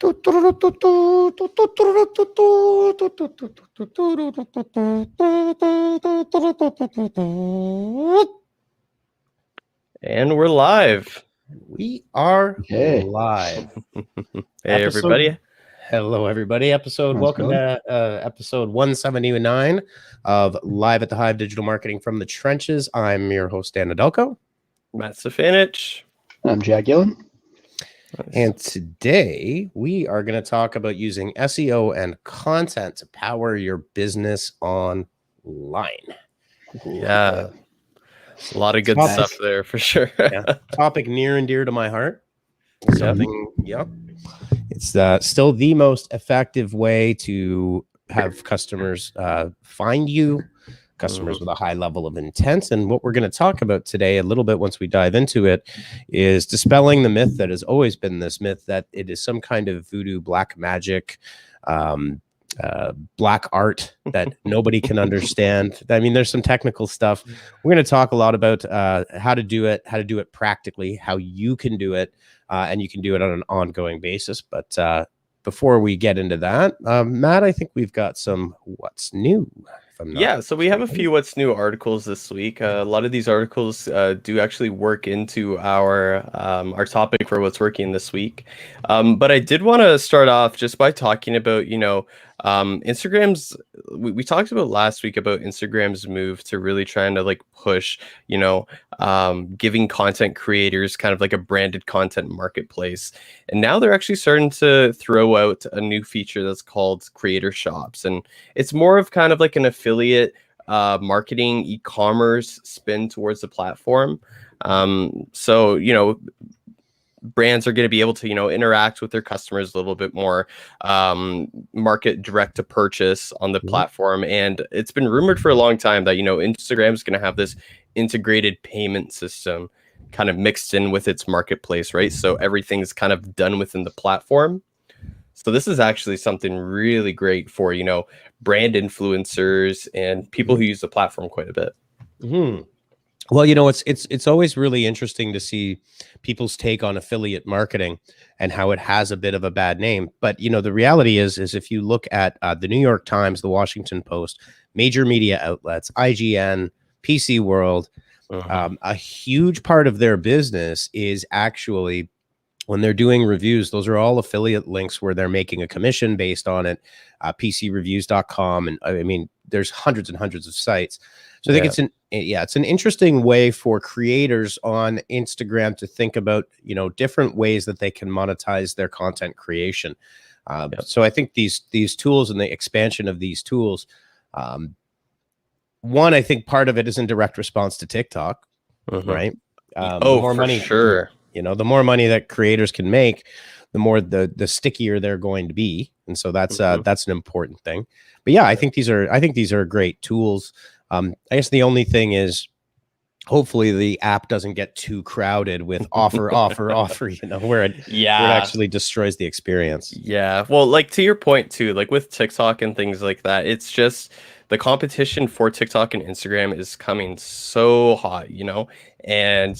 And we're live. We are Okay. live. Hey, everybody. Hello, everybody. Welcome to episode 179 of Live at the Hive Digital Marketing from the Trenches. I'm your host, Dan Adelko. Matt Safanich. I'm Jack Gillen. And today we are going to talk about using SEO and content to power your business online. Yeah. A lot of good stuff there for sure. Topic near and dear to my heart. It's still the most effective way to have customers find you, customers with a high level of intent. And what we're going to talk about today a little bit once we dive into it is dispelling the myth that has always been this myth that it is some kind of voodoo, black magic, black art that nobody can understand. I mean, there's some technical stuff. We're going to talk a lot about how to do it practically, how you can do it, and you can do it on an ongoing basis. But before we get into that, Matt, I think we've got some what's new. So we have a few what's new articles this week. A lot of these articles do actually work into our topic for what's working this week. But I did want to start off just by talking about, Instagram's, we talked about last week about Instagram's move to really trying to push, giving content creators kind of like a branded content marketplace. And now they're actually starting to throw out a new feature that's called creator shops. And it's more of kind of like an affiliate marketing e-commerce spin towards the platform. So, brands are going to be able to, interact with their customers a little bit more, market direct to purchase on the platform. And it's been rumored for a long time that, Instagram is going to have this integrated payment system kind of mixed in with its marketplace, right? So everything's kind of done within the platform. So this is actually something really great for, brand influencers and people who use the platform quite a bit. Well, it's always really interesting to see people's take on affiliate marketing and how it has a bit of a bad name. But, the reality is if you look at the New York Times, the Washington Post, major media outlets, IGN, PC World, a huge part of their business is actually when they're doing reviews, those are all affiliate links where they're making a commission based on it. PCreviews.com. And I mean, there's hundreds and hundreds of sites. So I think it's an interesting way for creators on Instagram to think about, different ways that they can monetize their content creation. So I think these tools and the expansion of these tools, one, I think part of it is in direct response to TikTok, right? Sure. The more money that creators can make, the more the stickier they're going to be. And so that's an important thing. But yeah, I think these are great tools. I guess the only thing is hopefully the app doesn't get too crowded with offer, where it actually destroys the experience. Yeah. Well, to your point too, with TikTok and things like that, it's just the competition for TikTok and Instagram is coming so hot, and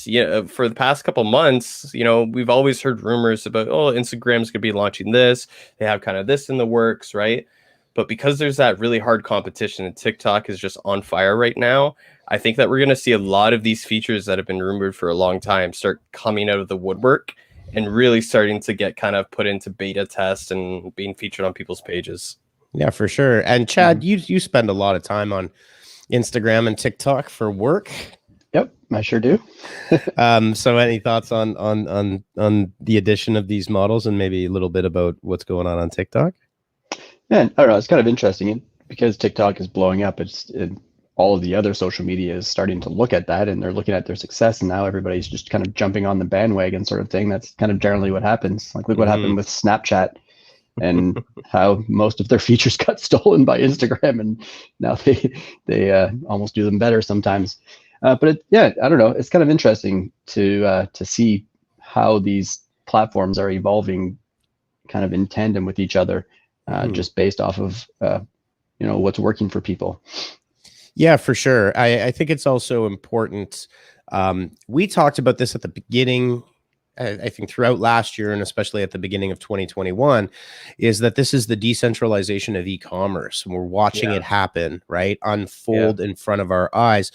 for the past couple months, we've always heard rumors about, Instagram's gonna be launching this. They have kind of this in the works, right? But because there's that really hard competition and TikTok is just on fire right now, I think that we're going to see a lot of these features that have been rumored for a long time start coming out of the woodwork and really starting to get kind of put into beta test and being featured on people's pages. Yeah, for sure. And Chad, you spend a lot of time on Instagram and TikTok for work. Yep, I sure do. So any thoughts on the addition of these models and maybe a little bit about what's going on TikTok? Yeah, I don't know. It's kind of interesting because TikTok is blowing up. All of the other social media is starting to look at that, and they're looking at their success, and now everybody's just kind of jumping on the bandwagon sort of thing. That's kind of generally what happens. Look what happened with Snapchat and how most of their features got stolen by Instagram, and now they almost do them better sometimes. But I don't know. It's kind of interesting to see how these platforms are evolving kind of in tandem with each other. Just based off of, what's working for people. Yeah, for sure. I think it's also important. We talked about this at the beginning I think throughout last year and especially at the beginning of 2021 is that this is the decentralization of e-commerce. And we're watching it happen, right? Unfold in front of our eyes.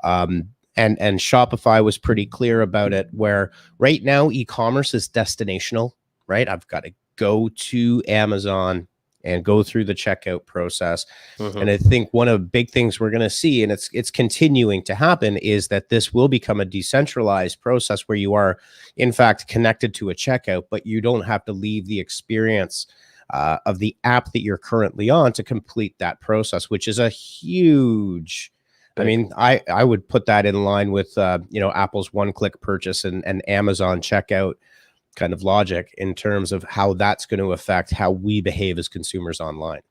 And Shopify was pretty clear about it, where right now e-commerce is destinational, right? I've got to go to Amazon and go through the checkout process. And I think one of the big things we're going to see, and it's continuing to happen, is that this will become a decentralized process where you are, in fact, connected to a checkout, but you don't have to leave the experience of the app that you're currently on to complete that process, which is a huge. I mean, I would put that in line with Apple's one-click purchase and Amazon checkout kind of logic in terms of how that's going to affect how we behave as consumers online.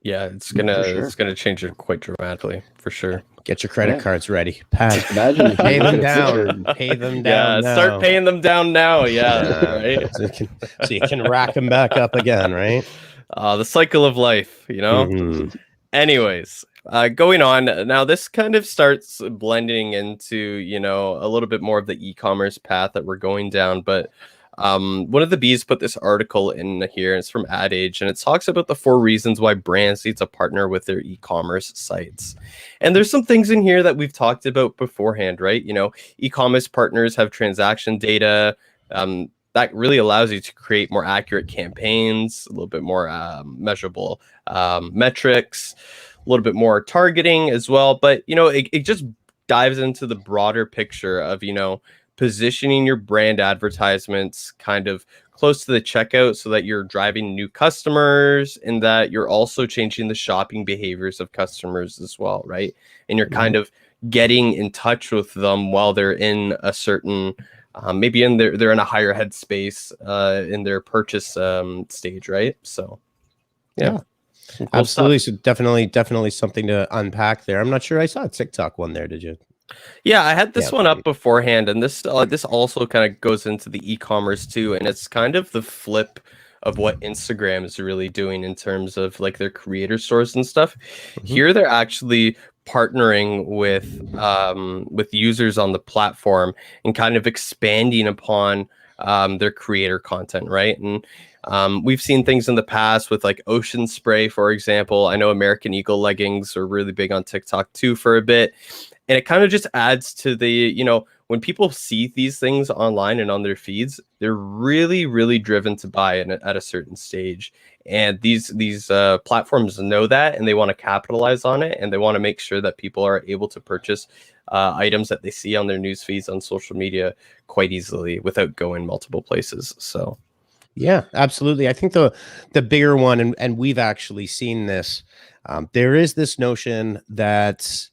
Yeah, it's gonna change it quite dramatically for sure. Get your credit cards ready. Imagine if pay them down. Pay them down. Yeah, start paying them down now. Yeah, right. So you can rack them back up again, right? The cycle of life, you know. Anyways, going on now, this kind of starts blending into a little bit more of the e-commerce path that we're going down, but one of the bees put this article in here, and it's from Ad Age, and it talks about the 4 reasons why brands need to partner with their e-commerce sites. And there's some things in here that we've talked about beforehand, right? E-commerce partners have transaction data that really allows you to create more accurate campaigns, a little bit more measurable metrics, a little bit more targeting as well. But it just dives into the broader picture of positioning your brand advertisements kind of close to the checkout so that you're driving new customers and that you're also changing the shopping behaviors of customers as well, right? And you're kind of getting in touch with them while they're in a certain maybe they're in a higher headspace in their purchase stage, right? So yeah. Cool Absolutely. stuff. So definitely something to unpack there. I'm not sure I saw a TikTok one there. Did you? Yeah, I had this one up beforehand, and this also kind of goes into the e-commerce too, and it's kind of the flip of what Instagram is really doing in terms of like their creator stores and stuff. Here, they're actually partnering with users on the platform and kind of expanding upon their creator content, right? And we've seen things in the past with like Ocean Spray, for example. I know American Eagle leggings are really big on TikTok too for a bit. And it kind of just adds to the, when people see these things online and on their feeds, they're really, really driven to buy it at a certain stage. And these platforms know that, and they want to capitalize on it, and they want to make sure that people are able to purchase items that they see on their news feeds on social media quite easily without going multiple places. So, yeah, absolutely. I think the bigger one, and we've actually seen this. There is this notion that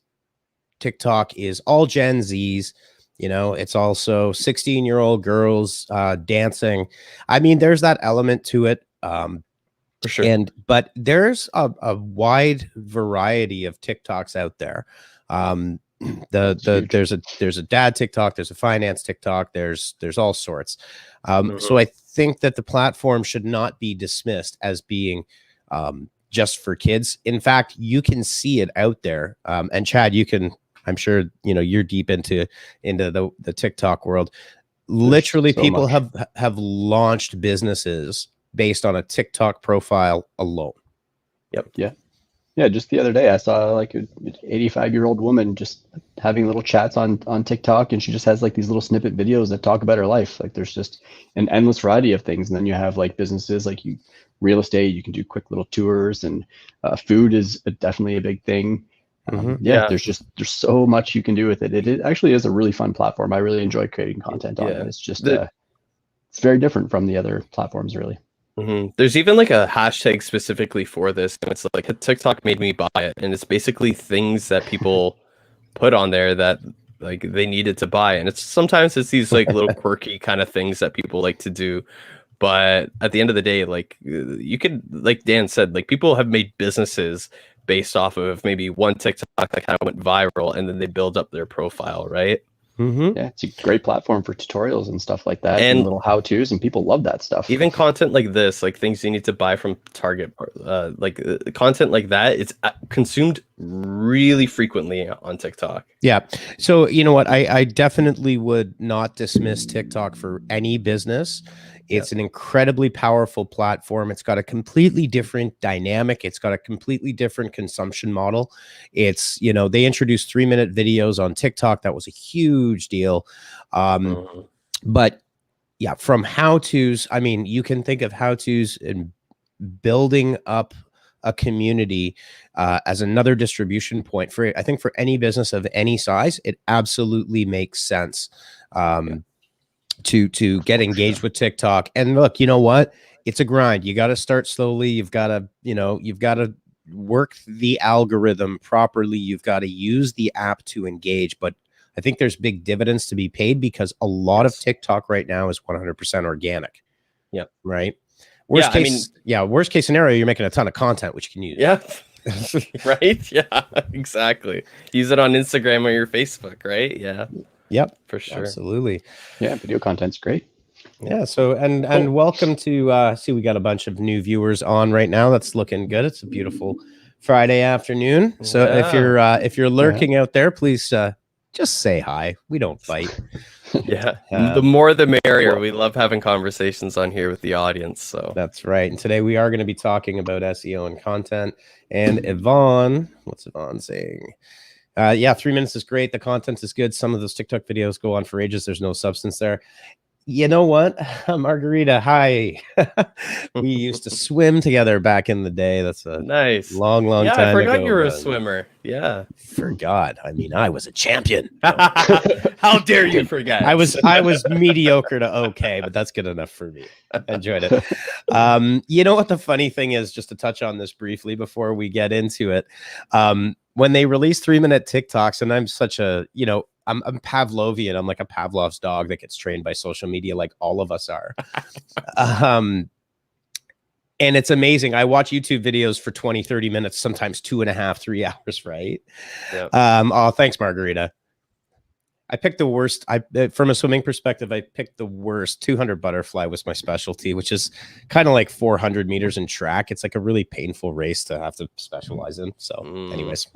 TikTok is all Gen Zs. It's also 16-year-old girls dancing. I mean, there's that element to it. For sure. But there's a wide variety of TikToks out there. There's a dad TikTok, there's a finance TikTok, there's all sorts. So I think that the platform should not be dismissed as being just for kids. In fact, you can see it out there. And Chad, I'm sure you're deep into the TikTok world. Literally, so people have launched businesses based on a TikTok profile alone. Yep. Yeah. Just the other day, I saw like an 85-year-old woman just having little chats on TikTok, and she just has like these little snippet videos that talk about her life. Like there's just an endless variety of things. And then you have like businesses like real estate. You can do quick little tours, and food is definitely a big thing. There's so much you can do with it. It actually is a really fun platform. I really enjoy creating content on it. It's just it's very different from the other platforms, really. There's even like a hashtag specifically for this, and it's like TikTok made me buy it, and it's basically things that people put on there that like they needed to buy, and sometimes it's these like little quirky kind of things that people like to do. But at the end of the day, like you could, like Dan said, like people have made businesses based off of maybe one TikTok that kind of went viral, and then they build up their profile, right? Yeah, it's a great platform for tutorials and stuff like that, and little how-tos, and people love that stuff. Even content like this, like things you need to buy from Target, content like that, it's consumed really frequently on TikTok. Yeah. So you know what? I definitely would not dismiss TikTok for any business. It's an incredibly powerful platform. It's got a completely different dynamic. It's got a completely different consumption model. It's, you know, they introduced 3-minute videos on TikTok. That was a huge deal. But yeah, from how-tos, I mean, you can think of how-tos and building up a community as another distribution point for, I think, for any business of any size. It absolutely makes sense to get engaged with TikTok. And look, you know what? It's a grind. You got to start slowly. You've got to, you know, you've got to work the algorithm properly. You've got to use the app to engage. But I think there's big dividends to be paid because a lot of TikTok right now is 100% organic. Yep. Right. Worst case scenario, you're making a ton of content, which you can use. Yeah. Right. Yeah, exactly. Use it on Instagram or your Facebook, right? Yeah. Yep. For sure. Absolutely. Yeah, video content's great. Yeah. So, and welcome to, see, we got a bunch of new viewers on right now. That's looking good. It's a beautiful Friday afternoon. So if you're lurking out there, please, just say hi. We don't bite. Yeah. The more the merrier. We love having conversations on here with the audience. So that's right. And today we are going to be talking about SEO and content. And Yvonne, what's Yvonne saying? Yeah, 3 minutes is great. The content is good. Some of those TikTok videos go on for ages. There's no substance there. You know what? Margarita, hi. We used to swim together back in the day. That's a nice, long time ago. Yeah, I forgot you were a swimmer. Yeah. Forgot. I mean, I was a champion. How dare you forget? I was mediocre to okay, but that's good enough for me. I enjoyed it. You know what the funny thing is, just to touch on this briefly before we get into it. When they release 3-minute TikToks, and I'm such a, you know, I'm Pavlovian. I'm like a Pavlov's dog that gets trained by social media, like all of us are. And it's amazing. I watch YouTube videos for 20, 30 minutes, sometimes 2.5, 3 hours, right? Yep. Oh, thanks, Margarita. I picked the worst. From a swimming perspective, I picked the worst. 200 butterfly was my specialty, which is kind of like 400 meters in track. It's like a really painful race to have to specialize in. So anyways,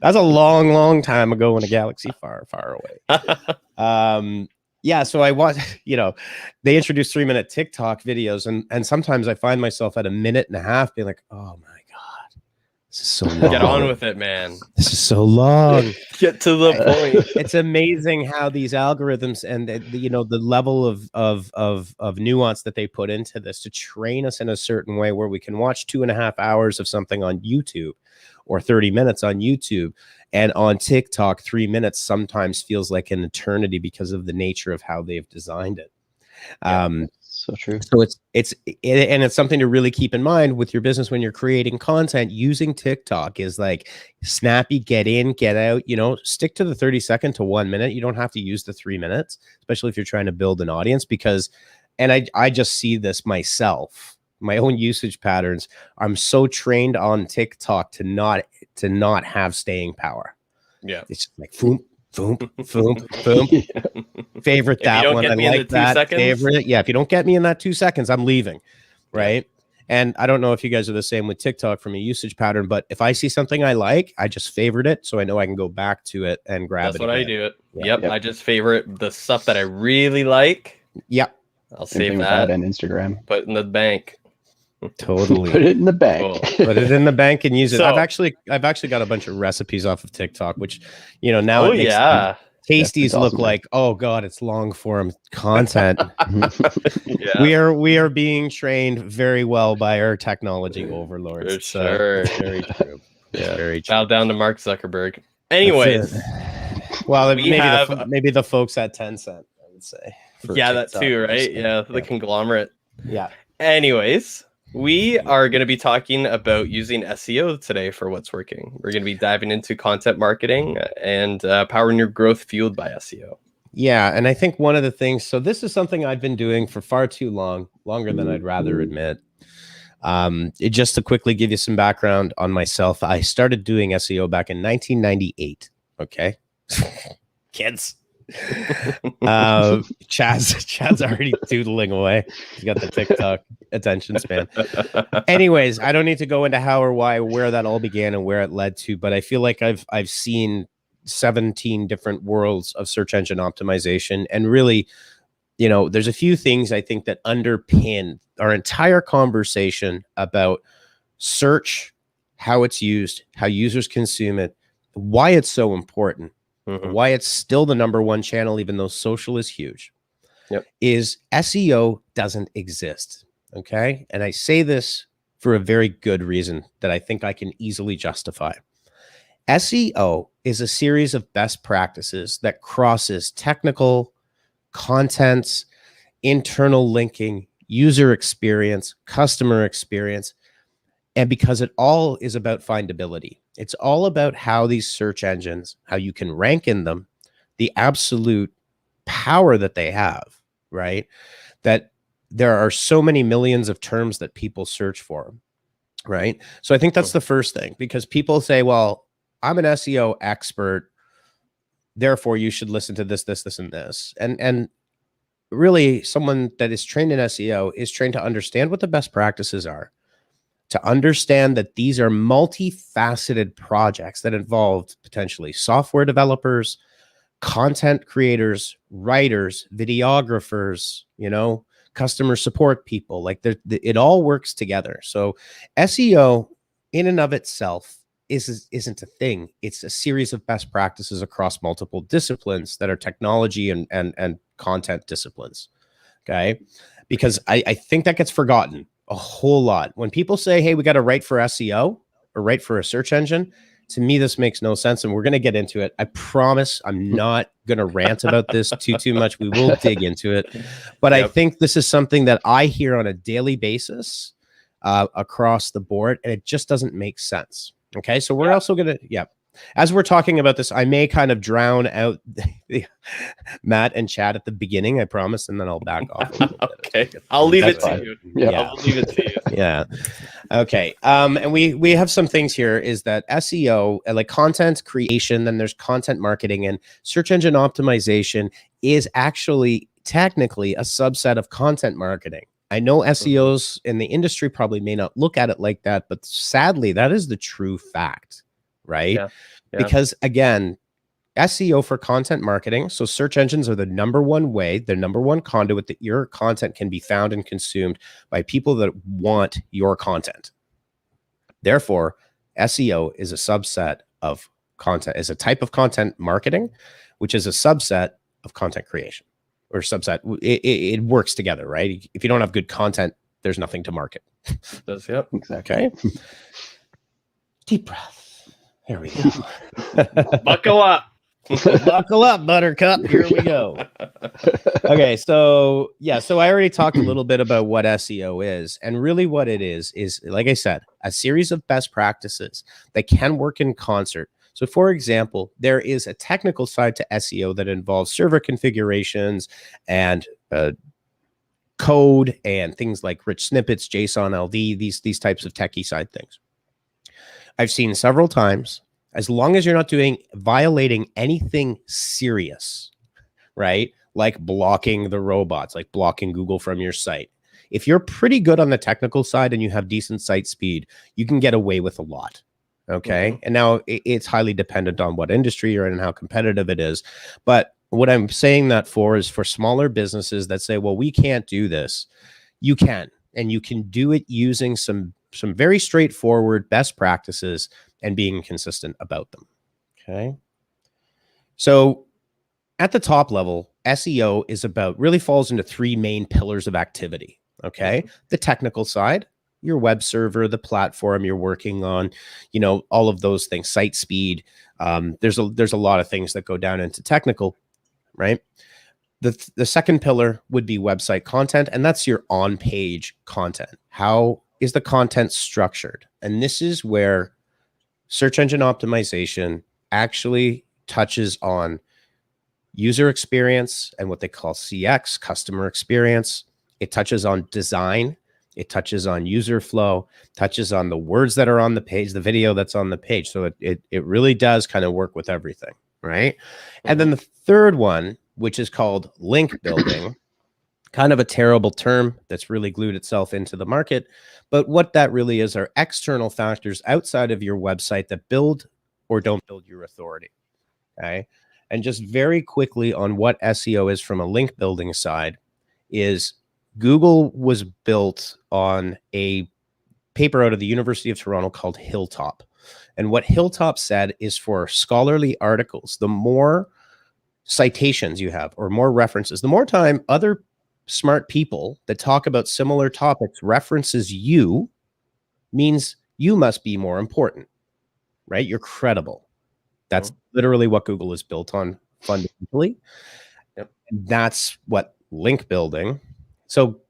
that's a long time ago in a galaxy far away. Yeah, so I watch, you know, they introduced 3-minute TikTok videos, and sometimes I find myself at 1.5 minutes being like, oh my God, this is so long. Get on with it, man. This is so long. Get to the point. It's amazing how these algorithms and you know, the level of nuance that they put into this to train us in a certain way where we can watch 2.5 hours of something on YouTube or 30 minutes on YouTube, and on TikTok 3 minutes sometimes feels like an eternity because of the nature of how they've designed it. So true. So it's something to really keep in mind with your business when you're creating content. Using TikTok is like snappy, get in, get out, you know, stick to the 30-second to 1 minute. You don't have to use the 3 minutes, especially if you're trying to build an audience, because, and I just see this myself, my own usage patterns. I'm so trained on TikTok to not have staying power. Yeah. It's like boom. Favorite that one. I like that. Favorite. Yeah. If you don't get me in that 2 seconds, I'm leaving. Right. Yeah. And I don't know if you guys are the same with TikTok from a usage pattern, but if I see something I like, I just favorite it so I know I can go back to it and grab it. That's what I do. Yep. I just favorite the stuff that I really like. Yep. I'll save that and Instagram. Put it in the bank. Totally. Put it in the bank. Cool. Put it in the bank and use it. So, I've actually got a bunch of recipes off of TikTok, which, you know, now it makes tasties look awesome, like, oh God, it's long form content. We are being trained very well by our technology overlords. For sure. Very true. Yeah. Very true. Bow down to Mark Zuckerberg. Anyways. Well, maybe the folks at Tencent, I would say. Yeah, TikTok, that too, right? Yeah, the conglomerate. Yeah. Anyways, we are going to be talking about using SEO today for what's working. We're going to be diving into content marketing and powering your growth fueled by SEO. Yeah, and I think one of the things, so this is something I've been doing for far too long, longer than I'd rather admit. Just to quickly give you some background on myself, I started doing SEO back in 1998. Okay. Kids. Chad's already doodling away. He's got the TikTok attention span. Anyways, I don't need to go into how or why, where that all began and where it led to, but I feel like I've seen 17 different worlds of search engine optimization, and really, you know, there's a few things I think that underpin our entire conversation about search, how it's used, how users consume it, why it's so important, why it's still the #1 channel, even though social is huge, is SEO doesn't exist. Okay. And I say this for a very good reason that I think I can easily justify. SEO is a series of best practices that crosses technical, content, internal linking, user experience, customer experience. And because it all is about findability, it's all about how these search engines, how you can rank in them, the absolute power that they have, right? That there are so many millions of terms that people search for, right? So I think that's the first thing, because people say, well, I'm an SEO expert, therefore you should listen to this, this, this, and this. And really, someone that is trained in SEO is trained to understand what the best practices are, to understand that these are multifaceted projects that involve potentially software developers, content creators, writers, videographers, you know, customer support people. Like it all works together. So SEO in and of itself isn't a thing. It's a series of best practices across multiple disciplines that are technology and content disciplines. Okay. Because I think that gets forgotten a whole lot. When people say, hey, we got to write for SEO or write for a search engine, to me, this makes no sense. And we're going to get into it. I promise I'm not going to rant about this too much. We will dig into it. But I think this is something that I hear on a daily basis across the board, and it just doesn't make sense. Okay. So we're also going to, as we're talking about this, I may kind of drown out Matt and Chad at the beginning, I promise, and then I'll back off. Okay. I'll leave it to you. Yeah. I'll leave it to you. Yeah. Okay. And we have some things here, is that SEO, like content creation, then there's content marketing, and search engine optimization is actually technically a subset of content marketing. I know SEOs in the industry probably may not look at it like that, but sadly, that is the true fact, right? Yeah. Because again, SEO for content marketing. So search engines are the #1 way, the #1 conduit that your content can be found and consumed by people that want your content. Therefore, SEO is a subset of content, is a type of content marketing, which is a subset of content creation, or subset. It works together, right? If you don't have good content, there's nothing to market. Does, yep. Exactly. Okay. Deep breath. There we go. Buckle up. Buckle up, buttercup. Here we go. Okay, so so I already talked a little bit about what SEO is, and really what it is like I said, a series of best practices that can work in concert. So for example, there is a technical side to SEO that involves server configurations and code and things like rich snippets, JSON LD, these types of techie side things. I've seen several times, as long as you're not violating anything serious, right? Like blocking the robots, like blocking Google from your site. If you're pretty good on the technical side and you have decent site speed, you can get away with a lot. Okay. And now it's highly dependent on what industry you're in and how competitive it is. But what I'm saying that for is for smaller businesses that say, well, we can't do this. You can, and you can do it using some very straightforward best practices and being consistent about them. Okay. So at the top level, SEO is really falls into 3 main pillars of activity. Okay. The technical side, your web server, the platform you're working on, you know, all of those things, site speed. There's a lot of things that go down into technical, right? The second pillar would be website content, and that's your on-page content. How is the content structured? And this is where search engine optimization actually touches on user experience and what they call CX, customer experience. It touches on design. It touches on user flow, touches on the words that are on the page, the video that's on the page. So it really does kind of work with everything, right? And then the third one, which is called link building, kind of a terrible term that's really glued itself into the market. But what that really is are external factors outside of your website that build or don't build your authority. Okay. And just very quickly on what SEO is from a link building side is Google was built on a paper out of the University of Toronto called Hilltop. And what Hilltop said is for scholarly articles, the more citations you have or more references, the more time other smart people that talk about similar topics references you means you must be more important, right? You're credible. That's literally what Google is built on fundamentally. Yep. That's what link building. So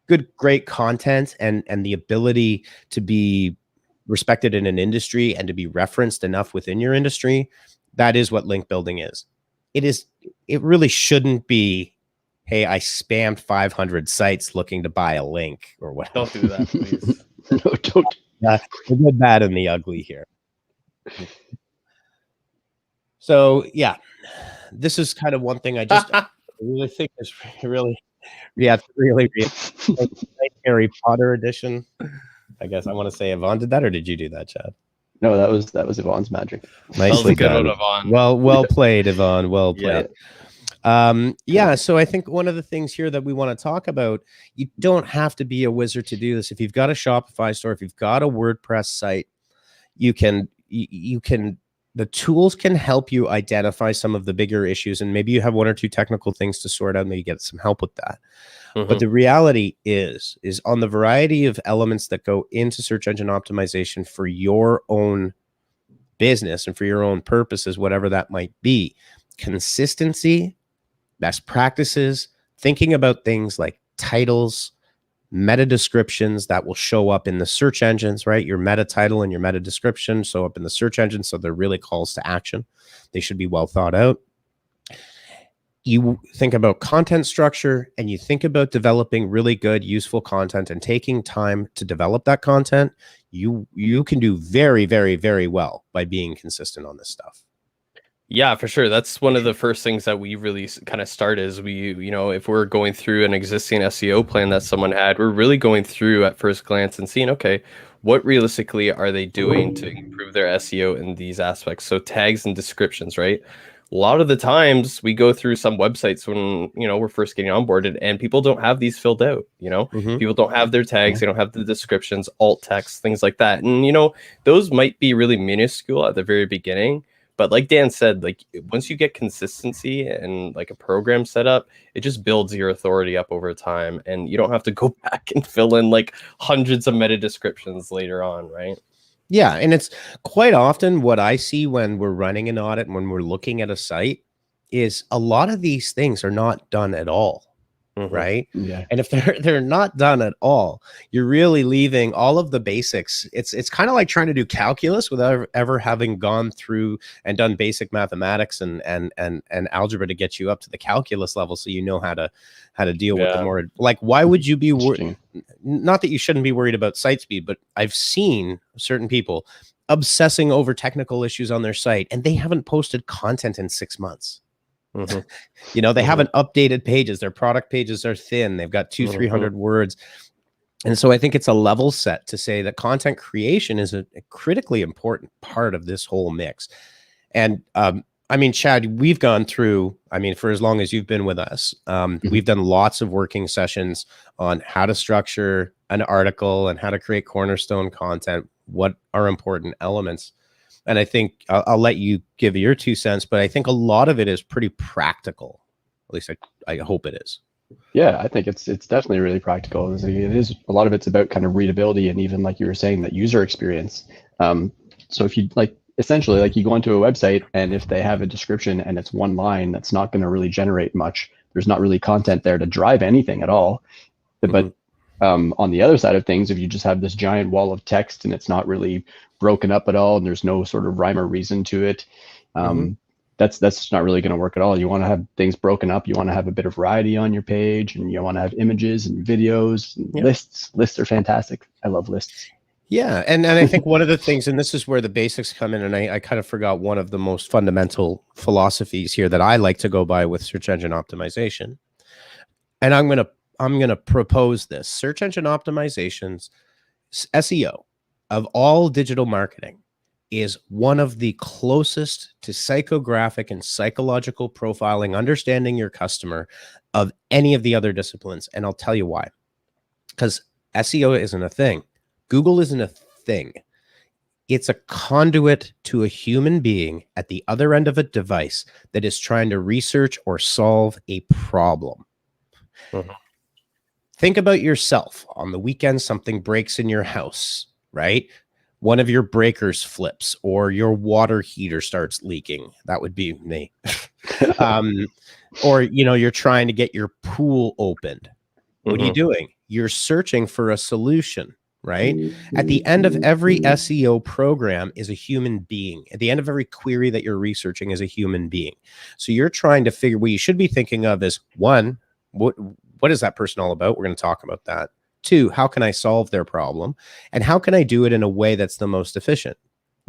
good, great content and the ability to be respected in an industry and to be referenced enough within your industry. That is what link building is. It really shouldn't be, hey, I spammed 500 sites looking to buy a link or what. Don't do that, please. No, don't. The good, bad, and the ugly here. So yeah, this is kind of one thing I just really think is really Harry Potter edition. I guess I want to say Yvonne did that, or did you do that, Chad? No, that was Yvonne's magic. Nicely done. Yvonne. Well played, Yvonne. Well played. Yeah. So I think one of the things here that we want to talk about, you don't have to be a wizard to do this. If you've got a Shopify store, if you've got a WordPress site, you can the tools can help you identify some of the bigger issues, and maybe you have one or two technical things to sort out, maybe get some help with that. But the reality is on the variety of elements that go into search engine optimization for your own business and for your own purposes, whatever that might be, consistency, best practices, thinking about things like titles, meta descriptions that will show up in the search engines, right? Your meta title and your meta description show up in the search engine. So they're really calls to action. They should be well thought out. You think about content structure and you think about developing really good, useful content and taking time to develop that content. You can do very, very, very well by being consistent on this stuff. Yeah, for sure. That's one of the first things that we really kind of start is if we're going through an existing SEO plan that someone had, we're really going through at first glance and seeing, okay, what realistically are they doing to improve their SEO in these aspects? So tags and descriptions, right? A lot of the times we go through some websites when, we're first getting onboarded and people don't have these filled out, people don't have their tags, they don't have the descriptions, alt text, things like that. And, those might be really minuscule at the very beginning. But like Dan said, like once you get consistency and like a program set up, it just builds your authority up over time. And you don't have to go back and fill in like hundreds of meta descriptions later on, right? Yeah. And it's quite often what I see when we're running an audit and when we're looking at a site is a lot of these things are not done at all. Right. Yeah. And if they're not done at all, you're really leaving all of the basics. It's kind of like trying to do calculus without ever having gone through and done basic mathematics and algebra to get you up to the calculus level, so you know how to deal with the more, like, why would you be worried? Not that you shouldn't be worried about site speed, but I've seen certain people obsessing over technical issues on their site and they haven't posted content in 6 months. They haven't updated pages. Their product pages are thin. They've got 200-300 words. And so I think it's a level set to say that content creation is a critically important part of this whole mix. And Chad, we've gone through, for as long as you've been with us, we've done lots of working sessions on how to structure an article and how to create cornerstone content, what are important elements. And I think I'll let you give your 2 cents, but I think a lot of it is pretty practical. At least I hope it is. Yeah, I think it's definitely really practical. It is a lot of it's about kind of readability and even like you were saying, that user experience. So if you essentially you go onto a website and if they have a description and it's one line, that's not going to really generate much. There's not really content there to drive anything at all. But on the other side of things, if you just have this giant wall of text and it's not really broken up at all and there's no sort of rhyme or reason to it, that's not really going to work at all. You want to have things broken up. You want to have a bit of variety on your page, and you want to have images and videos and lists. Lists are fantastic. I love lists. Yeah, and I think one of the things, and this is where the basics come in, and I kind of forgot one of the most fundamental philosophies here that I like to go by with search engine optimization. And I'm gonna propose this. Search engine optimizations, SEO of all digital marketing is one of the closest to psychographic and psychological profiling, understanding your customer, of any of the other disciplines. And I'll tell you why. Because SEO isn't a thing. Google isn't a thing. It's a conduit to a human being at the other end of a device that is trying to research or solve a problem. Mhm. Think about yourself. On the weekend, something breaks in your house, right? One of your breakers flips or your water heater starts leaking. That would be me. Or, you're trying to get your pool opened. What are you doing? You're searching for a solution, right? At the end of every SEO program is a human being. At the end of every query that you're researching is a human being. So you're trying to figure, what you should be thinking of is, one, what is that person all about? We're going to talk about that. Two, how can I solve their problem? And how can I do it in a way that's the most efficient?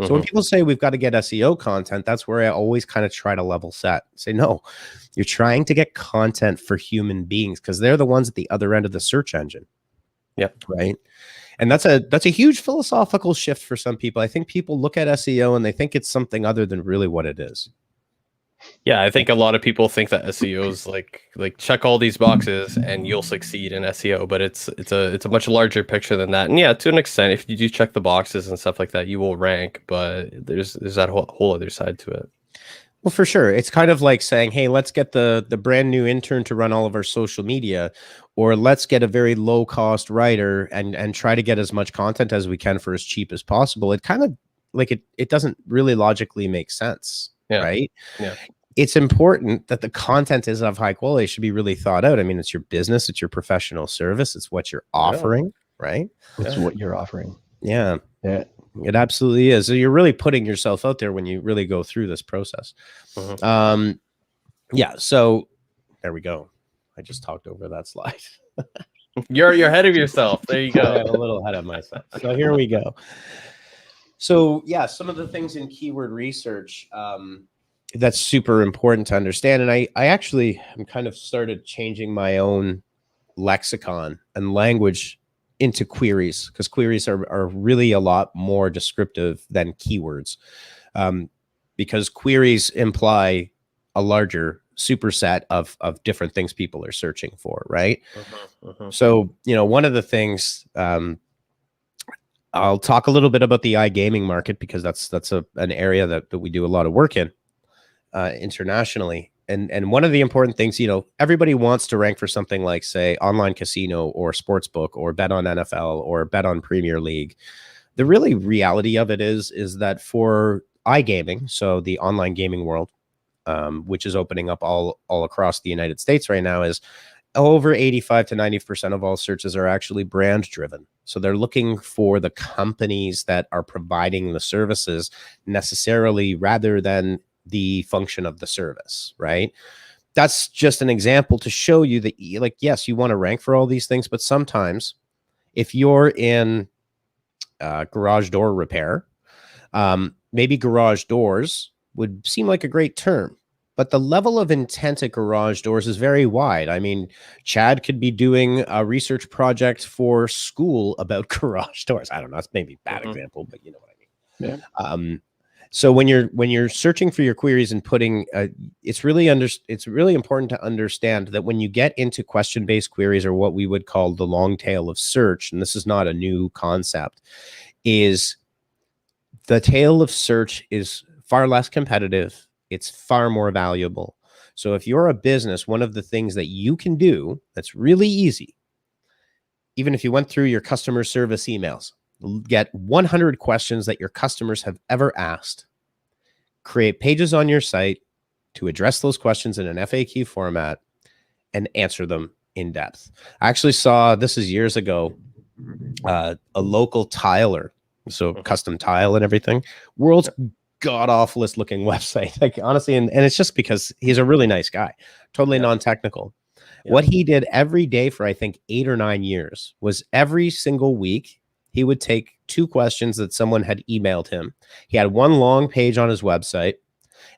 So when people say we've got to get SEO content, that's where I always kind of try to level set. Say, no, you're trying to get content for human beings because they're the ones at the other end of the search engine. Yeah. Right. And that's a huge philosophical shift for some people. I think people look at SEO and they think it's something other than really what it is. Yeah, I think a lot of people think that SEO is like check all these boxes and you'll succeed in SEO, but it's a much larger picture than that. And yeah, to an extent, if you do check the boxes and stuff like that, you will rank. But there's that whole other side to it. Well, for sure. It's kind of like saying, hey, let's get the brand new intern to run all of our social media, or let's get a very low cost writer and try to get as much content as we can for as cheap as possible. It kind of like it doesn't really logically make sense. Yeah. Right. Yeah. It's important that the content is of high quality. It should be really thought out. I mean, it's your business, it's your professional service, it's what you're offering, right? It's what you're offering. Yeah. Yeah. It absolutely is. So you're really putting yourself out there when you really go through this process. Yeah. So there we go. I just talked over that slide. You're ahead of yourself. There you go. I'm a little ahead of myself. So here we go. So yeah, some of the things in keyword research that's super important to understand. And I actually am kind of started changing my own lexicon and language into queries, because queries are really a lot more descriptive than keywords, because queries imply a larger superset of different things people are searching for, right? So, one of the things, I'll talk a little bit about the iGaming market, because that's an area that we do a lot of work in internationally. And one of the important things, everybody wants to rank for something like, say, online casino or sportsbook or bet on NFL or bet on Premier League. The really reality of it is that for iGaming, so the online gaming world, which is opening up all across the United States right now, is over 85 to 90% of all searches are actually brand driven. So they're looking for the companies that are providing the services necessarily, rather than the function of the service, right? That's just an example to show you that, like, yes, you want to rank for all these things, but sometimes if you're in garage door repair, maybe garage doors would seem like a great term, but the level of intent at garage doors is very wide. I mean, Chad could be doing a research project for school about garage doors. I don't know. That's maybe a bad example, but you know what I mean. Yeah. So when you're searching for your queries and putting, it's really important to understand that when you get into question-based queries, or what we would call the long tail of search, and this is not a new concept, is the tail of search is far less competitive. It's far more valuable. So if you're a business, one of the things that you can do that's really easy, even if you went through your customer service emails, get 100 questions that your customers have ever asked, create pages on your site to address those questions in an FAQ format, and answer them in depth. I actually saw, this is years ago, a local tiler, so custom tile and everything, world's god-awfulest looking website. Like, honestly, and it's just because he's a really nice guy, totally non-technical. What he did every day for, I think, 8 or 9 years was every single week He would take 2 questions that someone had emailed him. He had one long page on his website,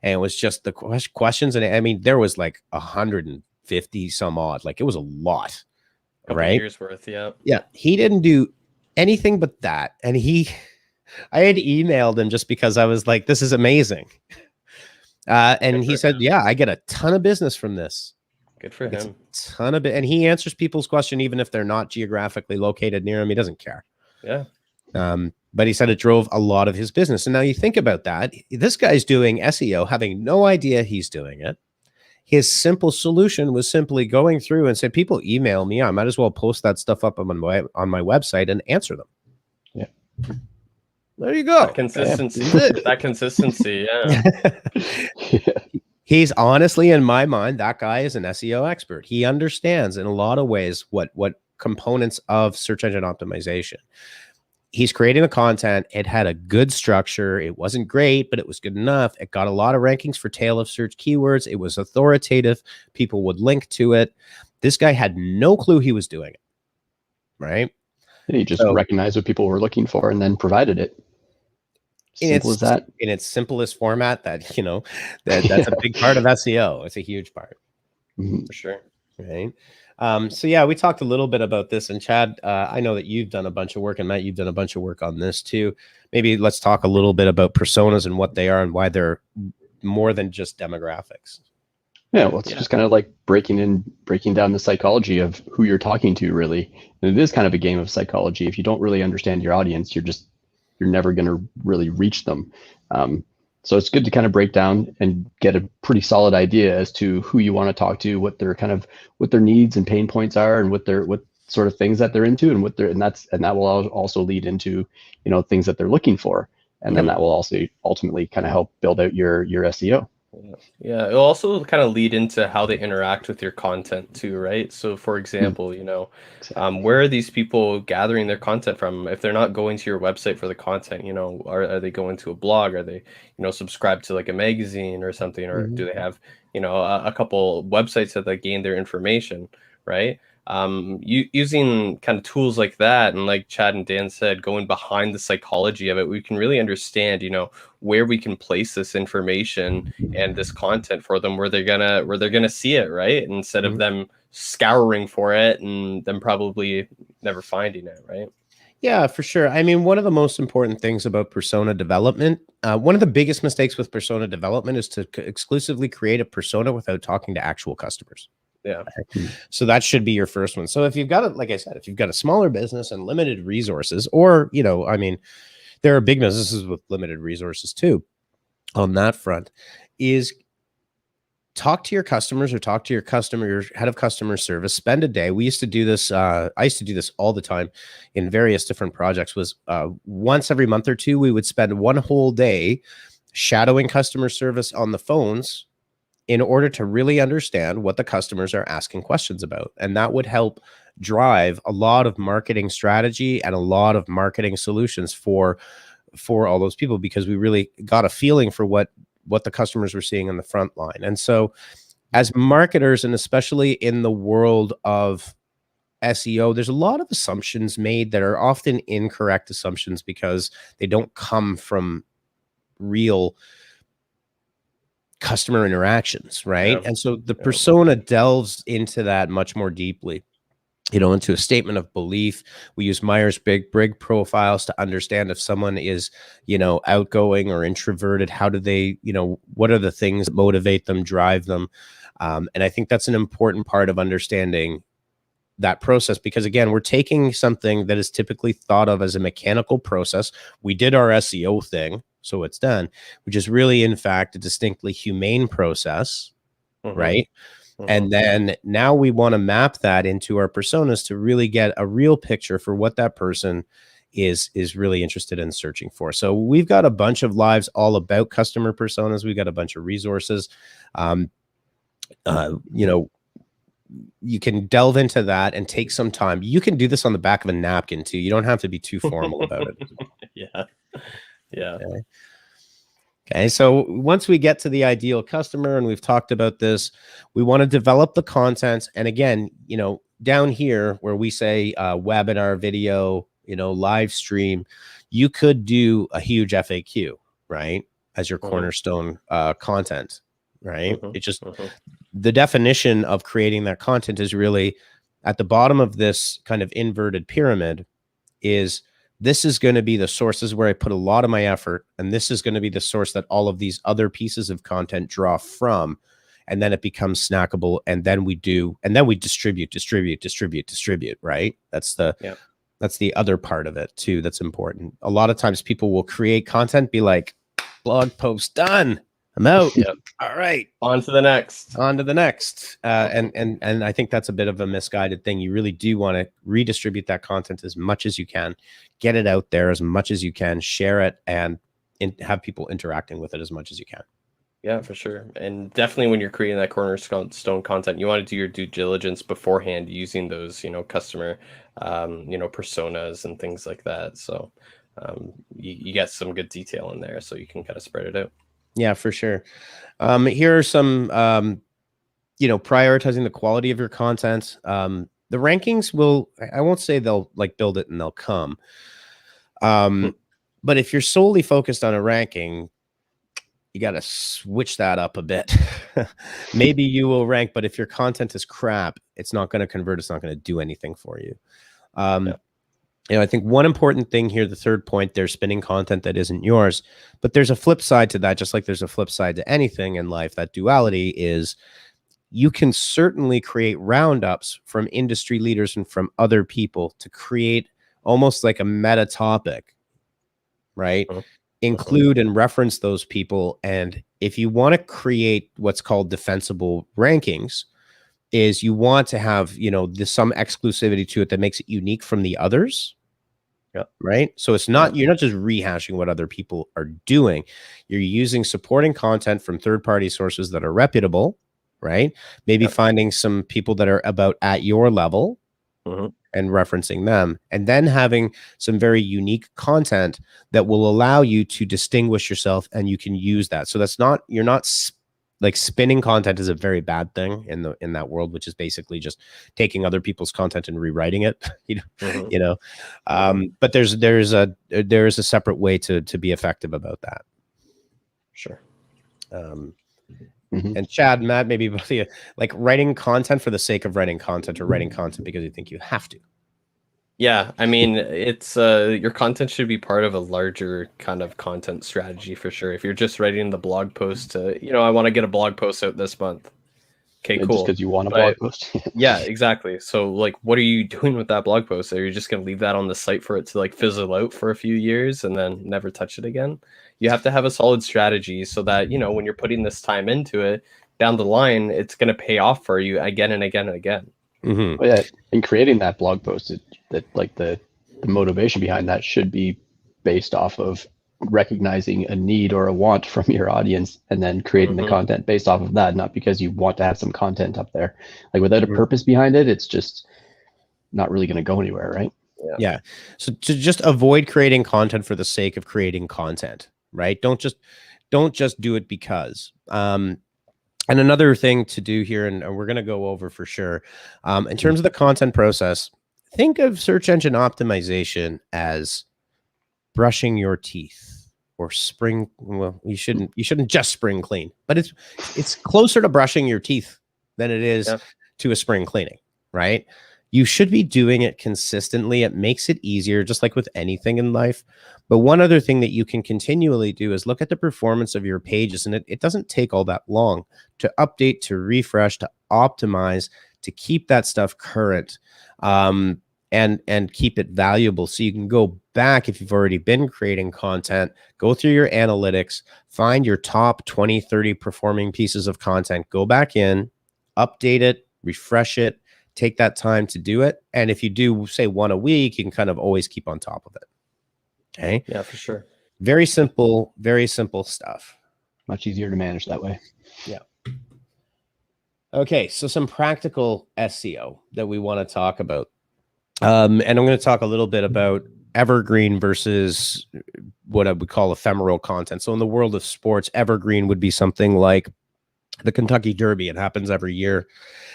and it was just the questions. And I mean, there was like 150 some odd, like it was a lot, Couple right? years worth, yeah. Yeah. He didn't do anything but that. And I had emailed him just because I was like, this is amazing. And he said, yeah, I get a ton of business from this. Good for him. Ton of it. And he answers people's question, even if they're not geographically located near him. He doesn't care. Yeah. But he said it drove a lot of his business. And now you think about that. This guy's doing SEO, having no idea he's doing it. His simple solution was simply going through and said, people email me. I might as well post that stuff up on my website and answer them. Yeah. There you go. That consistency. That consistency. Yeah. Yeah. He's honestly, in my mind, that guy is an SEO expert. He understands in a lot of ways what components of search engine optimization. He's creating the content. It had a good structure. It wasn't great, but it was good enough. It got a lot of rankings for tail of search keywords. It was authoritative. People would link to it. This guy had no clue he was doing it, right? And he just recognized what people were looking for and then provided it. Simple as that. In its simplest format, that's a big part of SEO. It's a huge part. Mm-hmm. For sure. Right. So yeah, we talked a little bit about this, and Chad, I know that you've done a bunch of work, and Matt, you've done a bunch of work on this too. Maybe let's talk a little bit about personas and what they are and why they're more than just demographics. Yeah, well, it's just kind of like breaking down the psychology of who you're talking to, really. And it is kind of a game of psychology. If you don't really understand your audience, you're never going to really reach them. So it's good to kind of break down and get a pretty solid idea as to who you want to talk to, what their needs and pain points are, and what sort of things that they're into, and that will also lead into, things that they're looking for. And then that will also ultimately kind of help build out your SEO. Yeah, it'll also kind of lead into how they interact with your content too, right? So for example, where are these people gathering their content from? If they're not going to your website for the content, are they going to a blog? Are they, subscribed to like a magazine or something? Or do they have, a couple websites that they gain their information, right? Using kind of tools like that, and like Chad and Dan said, going behind the psychology of it, we can really understand, where we can place this information and this content for them, where they're gonna see it, right? Instead of them scouring for it and them probably never finding it, right? Yeah, for sure. I mean, one of the most important things about persona development, one of the biggest mistakes with persona development is to exclusively create a persona without talking to actual customers. Yeah. So that should be your first one. So if you've got like I said, if you've got a smaller business and limited resources, or, there are big businesses with limited resources too, on that front, is talk to your customers or talk to your head of customer service. Spend a day. We used to do this. I used to do this all the time in various different projects. Was once every month or two, we would spend one whole day shadowing customer service on the phones in order to really understand what the customers are asking questions about. And that would help drive a lot of marketing strategy and a lot of marketing solutions for all those people, because we really got a feeling for what the customers were seeing on the front line. And so as marketers, and especially in the world of SEO, there's a lot of assumptions made that are often incorrect assumptions because they don't come from real customer interactions, right? Yeah. And so the persona delves into that much more deeply, into a statement of belief. We use Myers-Briggs profiles to understand if someone is, outgoing or introverted. How do they, what are the things that motivate them, drive them? And I think that's an important part of understanding that process, because again, we're taking something that is typically thought of as a mechanical process. We did our SEO thing, so it's done, which is really, in fact, a distinctly humane process, right? And then now we want to map that into our personas to really get a real picture for what that person is really interested in searching for. So we've got a bunch of lives all about customer personas. We've got a bunch of resources. You can delve into that and take some time. You can do this on the back of a napkin too. You don't have to be too formal about it. Yeah. Okay. So once we get to the ideal customer, and we've talked about this, we want to develop the content. And again, down here where we say webinar, video, live stream. You could do a huge FAQ, right, as your cornerstone content, right? It just, the definition of creating that content is really at the bottom of this kind of inverted pyramid. This is going to be the sources where I put a lot of my effort, and this is going to be the source that all of these other pieces of content draw from, and then it becomes snackable, and then we distribute, right? That's the other part of it too that's important. A lot of times people will create content, be like, blog post done, I'm out. Yep. All right, on to the next. And I think that's a bit of a misguided thing. You really do want to redistribute that content as much as you can, get it out there as much as you can, share it, and have people interacting with it as much as you can. Yeah, for sure. And definitely when you're creating that cornerstone content, you want to do your due diligence beforehand using those, customer, personas and things like that. So you get some good detail in there so you can kind of spread it out. Yeah, for sure. Here are some, prioritizing the quality of your content. The rankings I won't say they'll like build it and they'll come. But if you're solely focused on a ranking, you got to switch that up a bit. Maybe you will rank, but if your content is crap, it's not going to convert. It's not going to do anything for you. I think one important thing here, the third point, there's spinning content that isn't yours, but there's a flip side to that. Just like there's a flip side to anything in life, that duality is you can certainly create roundups from industry leaders and from other people to create almost like a meta topic, right? Include and reference those people. And if you want to create what's called defensible rankings, is you want to have, some exclusivity to it that makes it unique from the others. Yeah. Right. So it's not, you're not just rehashing what other people are doing. You're using supporting content from third-party sources that are reputable, right? Maybe finding some people that are about at your level and referencing them, and then having some very unique content that will allow you to distinguish yourself, and you can use that. So you're not like spinning content is a very bad thing in that world, which is basically just taking other people's content and rewriting it, but there's a separate way to be effective about that. Sure. And Chad, Matt, maybe both of you, like writing content for the sake of writing content, or writing content because you think you have to. Yeah, I mean, it's your content should be part of a larger kind of content strategy for sure. If you're just writing the blog post to, I want to get a blog post out this month. Okay, cool. Just because you want a blog post. Yeah, exactly. So like, what are you doing with that blog post? Are you just going to leave that on the site for it to like fizzle out for a few years and then never touch it again? You have to have a solid strategy so that, when you're putting this time into it down the line, it's going to pay off for you again and again and again. Well, yeah, in creating that blog post, the motivation behind that should be based off of recognizing a need or a want from your audience, and then creating the content based off of that, not because you want to have some content up there. Like without a purpose behind it, it's just not really going to go anywhere, right? Yeah. So to just avoid creating content for the sake of creating content, right? Don't just do it because. And another thing to do here, and we're going to go over for sure, in terms of the content process, think of search engine optimization as brushing your teeth, or spring. Well, you shouldn't just spring clean, but it's closer to brushing your teeth than it is to a spring cleaning, right? You should be doing it consistently. It makes it easier, just like with anything in life. But one other thing that you can continually do is look at the performance of your pages. And it doesn't take all that long to update, to refresh, to optimize, to keep that stuff current, and keep it valuable. So you can go back, if you've already been creating content, go through your analytics, find your top 20, 30 performing pieces of content, go back in, update it, refresh it, take that time to do it. And if you do, say, one a week, you can kind of always keep on top of it. Okay. Yeah, for sure. Very simple stuff. Much easier to manage that way. Yeah. Okay. So some practical SEO that we want to talk about. And I'm going to talk a little bit about evergreen versus what I would call ephemeral content. So in the world of sports, evergreen would be something like the Kentucky Derby. It happens every year.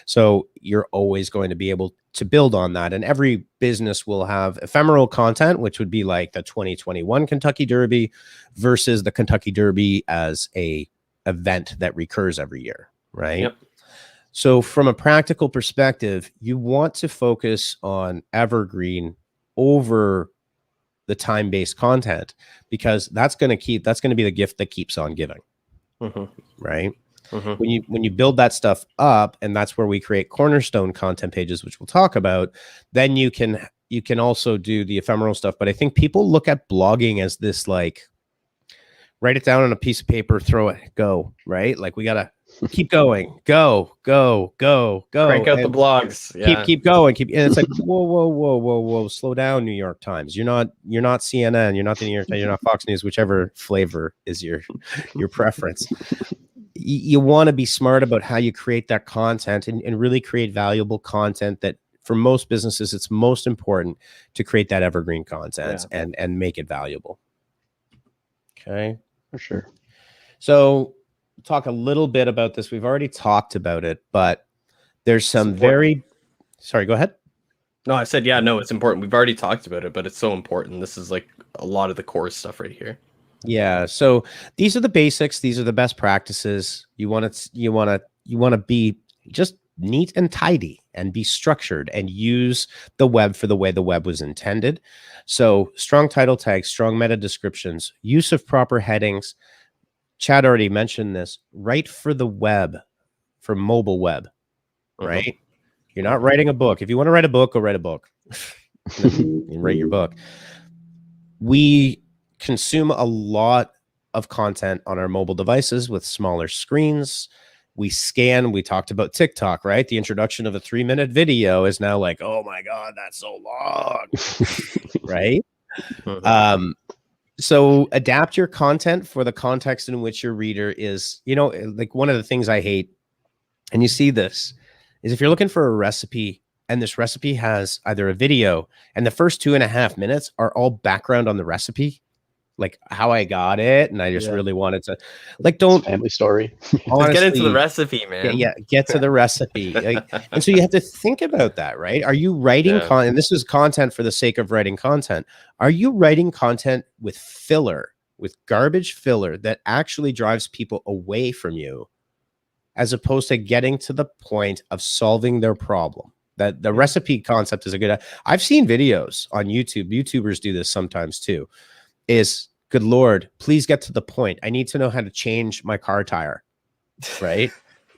So you're always going to be able to build on that. And every business will have ephemeral content, which would be like the 2021 Kentucky Derby versus the Kentucky Derby as a event that recurs every year, right? Yep. So from a practical perspective, you want to focus on evergreen over the time-based content, because that's going to be the gift that keeps on giving. Right. When you build that stuff up, and that's where we create cornerstone content pages, which we'll talk about, then you can also do the ephemeral stuff. But I think people look at blogging as this, like, write it down on a piece of paper, throw it, go, right? Like, we gotta keep going, go. Crank out the blogs. Yeah. Keep going. And it's like, whoa, slow down, New York Times. You're not CNN, you're not the New York Times, you're not Fox News, whichever flavor is your preference. You want to be smart about how you create that content, and really create valuable content. That for most businesses, it's most important to create that evergreen content and make it valuable. Okay. For sure. So talk a little bit about this. We've already talked about it, but there's some sorry, go ahead. No, I said, yeah, no, it's important. We've already talked about it, but it's so important. This is like a lot of the core stuff right here. Yeah. So these are the basics. These are the best practices. You want to be just neat and tidy, and be structured, and use the web for the way the web was intended. So strong title tags, strong meta descriptions, use of proper headings. Chad already mentioned this. Write for the web, for mobile web, right? You're not writing a book. If you want to write a book, go write a book. And write your book. We consume a lot of content on our mobile devices with smaller screens. We scan. We talked about TikTok, right? The introduction of a 3-minute video is now like, oh my God, that's so long, right? So adapt your content for the context in which your reader is. Like, one of the things I hate, and you see this, is if you're looking for a recipe, and this recipe has either a video, and the first 2.5 minutes are all background on the recipe, like how I got it, and I just really wanted to, like, don't family story. Honestly, just get into the recipe, man. Yeah, get to the recipe. And so you have to think about that, right? Are you writing content? And this is content for the sake of writing content. Are you writing content with filler, with garbage filler that actually drives people away from you, as opposed to getting to the point of solving their problem? That the recipe concept is a good. I've seen videos on YouTube. YouTubers do this sometimes too. Is, good Lord, please get to the point. I need to know how to change my car tire, right?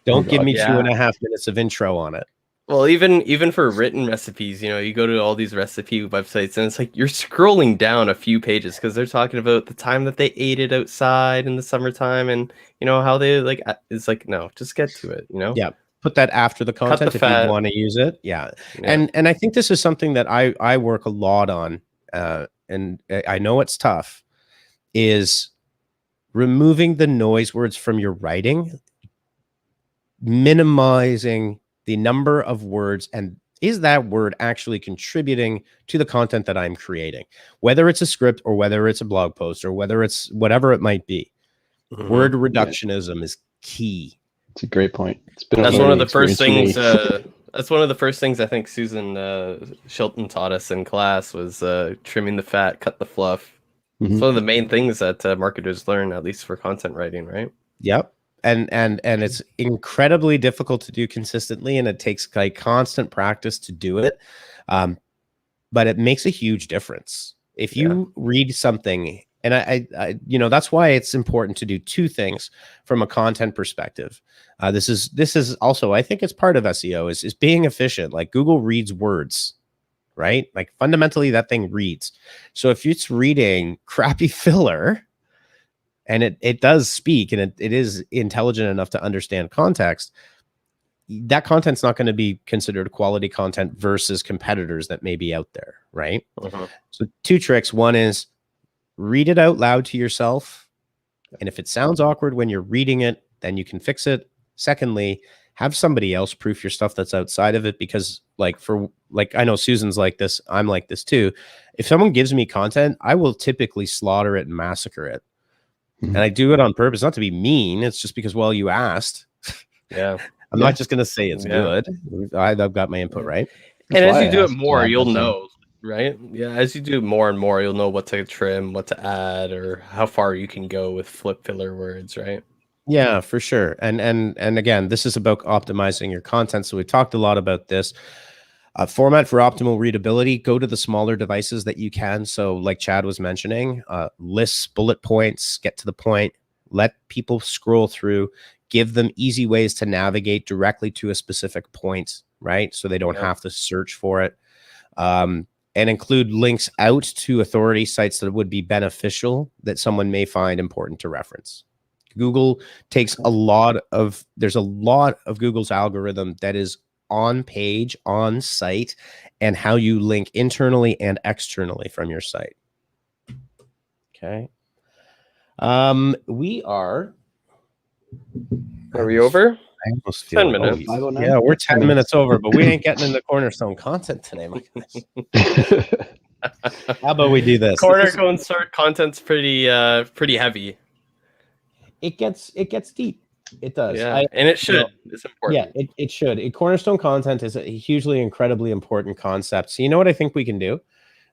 Don't give me 2.5 minutes of intro on it. Well, even for written recipes, you go to all these recipe websites, and it's like you're scrolling down a few pages because they're talking about the time that they ate it outside in the summertime, and how they like. It's like, no, just get to it. Yeah. Put that after the content if you want to use it. Yeah. And I think this is something that I work a lot on. And I know it's tough, is removing the noise words from your writing, minimizing the number of words, and is that word actually contributing to the content that I'm creating, whether it's a script or whether it's a blog post or whether it's whatever it might be. Word reductionism is key. It's a great point. That's one of the first things. That's one of the first things I think Susan Shilton taught us in class was trimming the fat, cut the fluff. It's one of the main things that marketers learn, at least for content writing, right? Yep. And it's incredibly difficult to do consistently, and it takes like constant practice to do it. But it makes a huge difference. If you read something, and I that's why it's important to do two things from a content perspective. This is also, I think it's part of SEO is being efficient. Like, Google reads words, right? Like, fundamentally that thing reads. So if it's reading crappy filler, and it does speak, and it is intelligent enough to understand context, that content's not going to be considered quality content versus competitors that may be out there, right? So 2 tricks. One is read it out loud to yourself. And if it sounds awkward when you're reading it, then you can fix it. Secondly, have somebody else proof your stuff that's outside of it, because I know Susan's like this. I'm like this too. If someone gives me content, I will typically slaughter it and massacre it. And I do it on purpose, not to be mean. It's just because, well, you asked. Yeah. I'm not just going to say it's good. I've got my input, right? And why as I you do it asked to more, have you'll that, know, right? Yeah, as you do more and more, you'll know what to trim, what to add, or how far you can go with flip filler words, right? Yeah, for sure. And again, this is about optimizing your content. So we talked a lot about this. Format for optimal readability, go to the smaller devices that you can. So like Chad was mentioning, lists, bullet points, get to the point, let people scroll through, give them easy ways to navigate directly to a specific point, right? So they don't have to search for it. And include links out to authority sites that would be beneficial that someone may find important to reference. Google takes there's a lot of Google's algorithm that is on page, on site, and how you link internally and externally from your site. Okay. We are we over? I almost feel 10 like, minutes. 509? yeah, we're 10 10 minutes over, but we ain't getting into cornerstone content today. My goodness. How about we do this? Cornerstone content's pretty heavy. It gets deep. It does. Yeah, and it should. It's important. Yeah, it should. Cornerstone content is a hugely, incredibly important concept. So you know what I think we can do?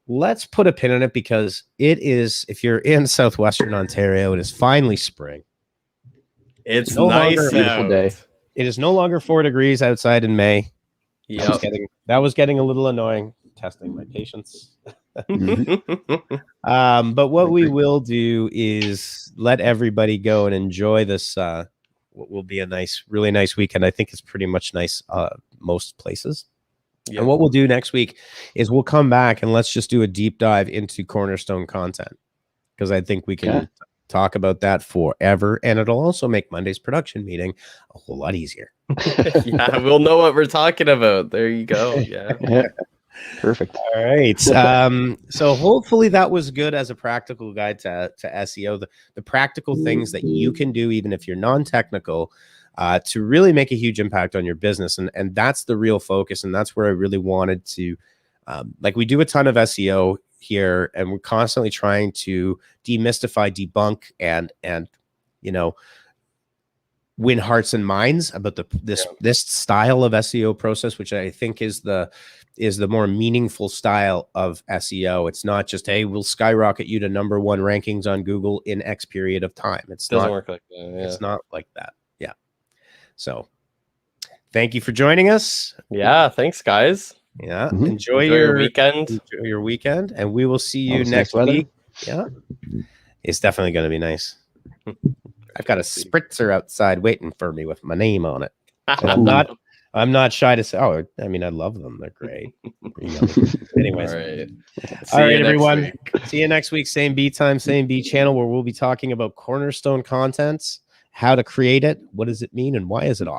Let's put a pin in it because it is, if you're in Southwestern Ontario, it is finally spring. It's no nice longer, beautiful day. It is no longer 4 degrees outside in May. Yeah. That was getting a little annoying. Testing my patience. Mhm. But what we will do is let everybody go and enjoy this what will be a really nice weekend. I think it's pretty much nice most places. Yeah. And what we'll do next week is we'll come back and let's just do a deep dive into cornerstone content because I think we can talk about that forever, and it'll also make Monday's production meeting a whole lot easier. Yeah, we'll know what we're talking about. There you go. Yeah. Yeah. Perfect. All right. So hopefully that was good as a practical guide to SEO, the practical things that you can do, even if you're non-technical, to really make a huge impact on your business. And that's the real focus. And that's where I really wanted to, like we do a ton of SEO here and we're constantly trying to demystify, debunk, and, you know, win hearts and minds about this style of SEO process, which I think is the more meaningful style of SEO. It's not just, hey, we'll skyrocket you to #1 rankings on Google in X period of time. It doesn't work like that. Yeah. It's not like that. Yeah. So thank you for joining us. Yeah. Thanks, guys. Yeah. Mhm. Enjoy your weekend. Enjoy your weekend. And we will see you All this next nice weather. week. Yeah. It's definitely going to be nice. I've got a spritzer outside waiting for me with my name on it. And I'm not shy to say, oh, I mean, I love them. They're great. Anyways. All right, everyone. See you next week. Same B time, same B channel, where we'll be talking about cornerstone contents, how to create it, what does it mean, and why is it awesome.